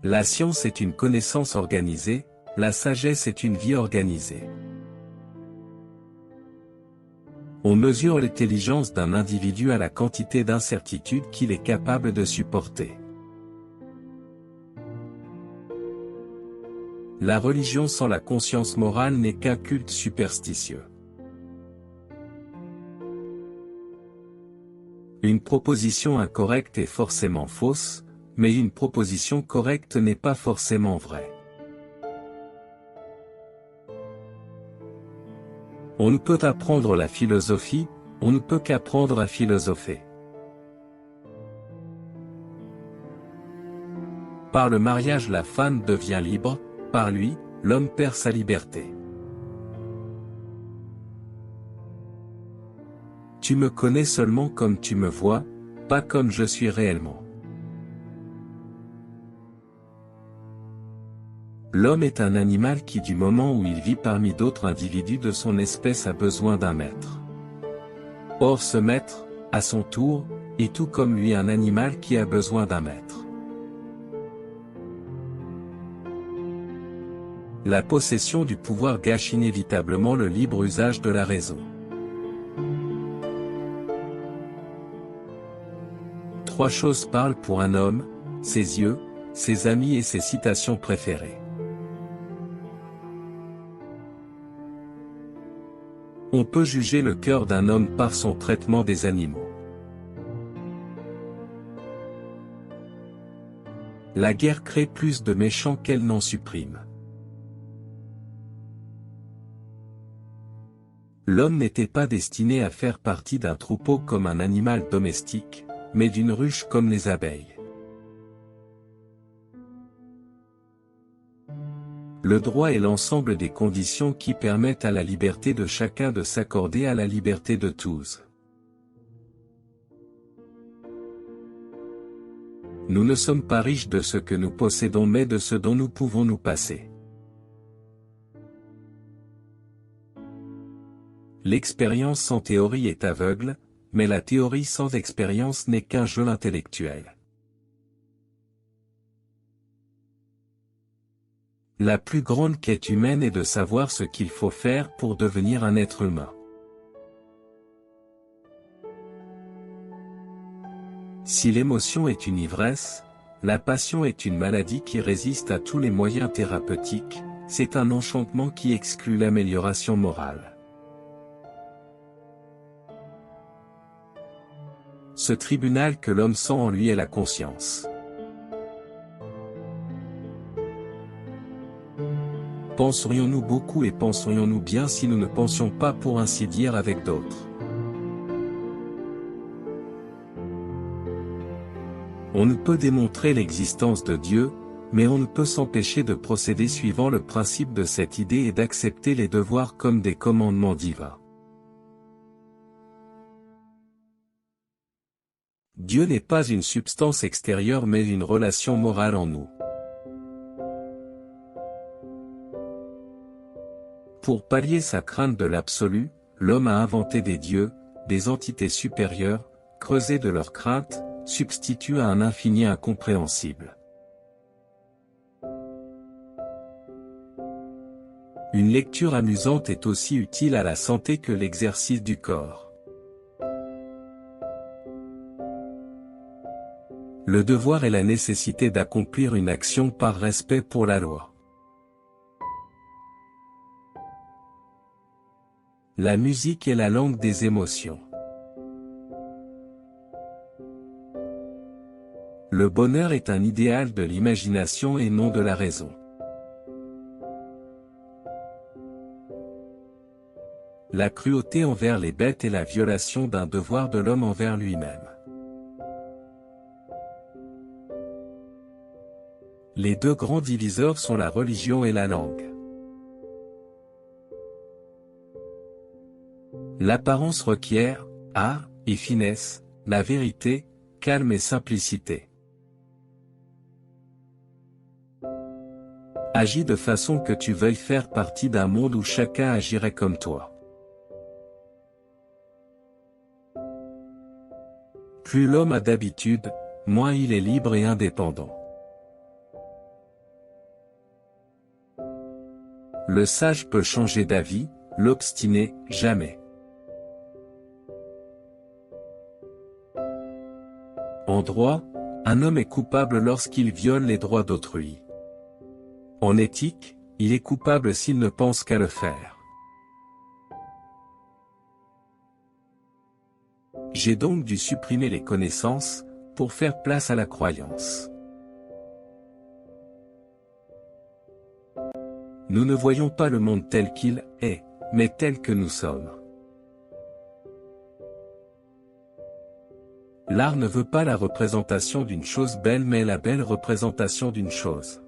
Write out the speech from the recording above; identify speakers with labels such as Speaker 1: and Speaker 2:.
Speaker 1: La science est une connaissance organisée, la sagesse est une vie organisée. On mesure l'intelligence d'un individu à la quantité d'incertitude qu'il est capable de supporter. La religion sans la conscience morale n'est qu'un culte superstitieux. Une proposition incorrecte est forcément fausse, mais une proposition correcte n'est pas forcément vraie. On ne peut apprendre la philosophie, on ne peut qu'apprendre à philosopher. Par le mariage la femme devient libre, par lui, l'homme perd sa liberté. Tu me connais seulement comme tu me vois, pas comme je suis réellement. L'homme est un animal qui du moment où il vit parmi d'autres individus de son espèce a besoin d'un maître. Or ce maître, à son tour, est tout comme lui un animal qui a besoin d'un maître. La possession du pouvoir gâche inévitablement le libre usage de la raison. Trois choses parlent pour un homme, ses yeux, ses amis et ses citations préférées. On peut juger le cœur d'un homme par son traitement des animaux. La guerre crée plus de méchants qu'elle n'en supprime. L'homme n'était pas destiné à faire partie d'un troupeau comme un animal domestique, mais d'une ruche comme les abeilles. Le droit est l'ensemble des conditions qui permettent à la liberté de chacun de s'accorder à la liberté de tous. Nous ne sommes pas riches de ce que nous possédons mais de ce dont nous pouvons nous passer. L'expérience sans théorie est aveugle, mais la théorie sans expérience n'est qu'un jeu intellectuel. La plus grande quête humaine est de savoir ce qu'il faut faire pour devenir un être humain. Si l'émotion est une ivresse, la passion est une maladie qui résiste à tous les moyens thérapeutiques, c'est un enchantement qui exclut l'amélioration morale. Ce tribunal que l'homme sent en lui est la conscience. Penserions-nous beaucoup et penserions-nous bien si nous ne pensions pas pour ainsi dire avec d'autres? On ne peut démontrer l'existence de Dieu, mais on ne peut s'empêcher de procéder suivant le principe de cette idée et d'accepter les devoirs comme des commandements divins. Dieu n'est pas une substance extérieure mais une relation morale en nous. Pour pallier sa crainte de l'absolu, l'homme a inventé des dieux, des entités supérieures, creusées de leur crainte, substituent à un infini incompréhensible. Une lecture amusante est aussi utile à la santé que l'exercice du corps. Le devoir est la nécessité d'accomplir une action par respect pour la loi. La musique est la langue des émotions. Le bonheur est un idéal de l'imagination et non de la raison. La cruauté envers les bêtes est la violation d'un devoir de l'homme envers lui-même. Les deux grands diviseurs sont la religion et la langue. L'apparence requiert, art et finesse, la vérité, calme et simplicité. Agis de façon que tu veuilles faire partie d'un monde où chacun agirait comme toi. Plus l'homme a d'habitude, moins il est libre et indépendant. Le sage peut changer d'avis, l'obstiné, jamais. En droit, un homme est coupable lorsqu'il viole les droits d'autrui. En éthique, il est coupable s'il ne pense qu'à le faire. J'ai donc dû supprimer les connaissances, pour faire place à la croyance. Nous ne voyons pas le monde tel qu'il est, mais tel que nous sommes. L'art ne veut pas la représentation d'une chose belle mais la belle représentation d'une chose.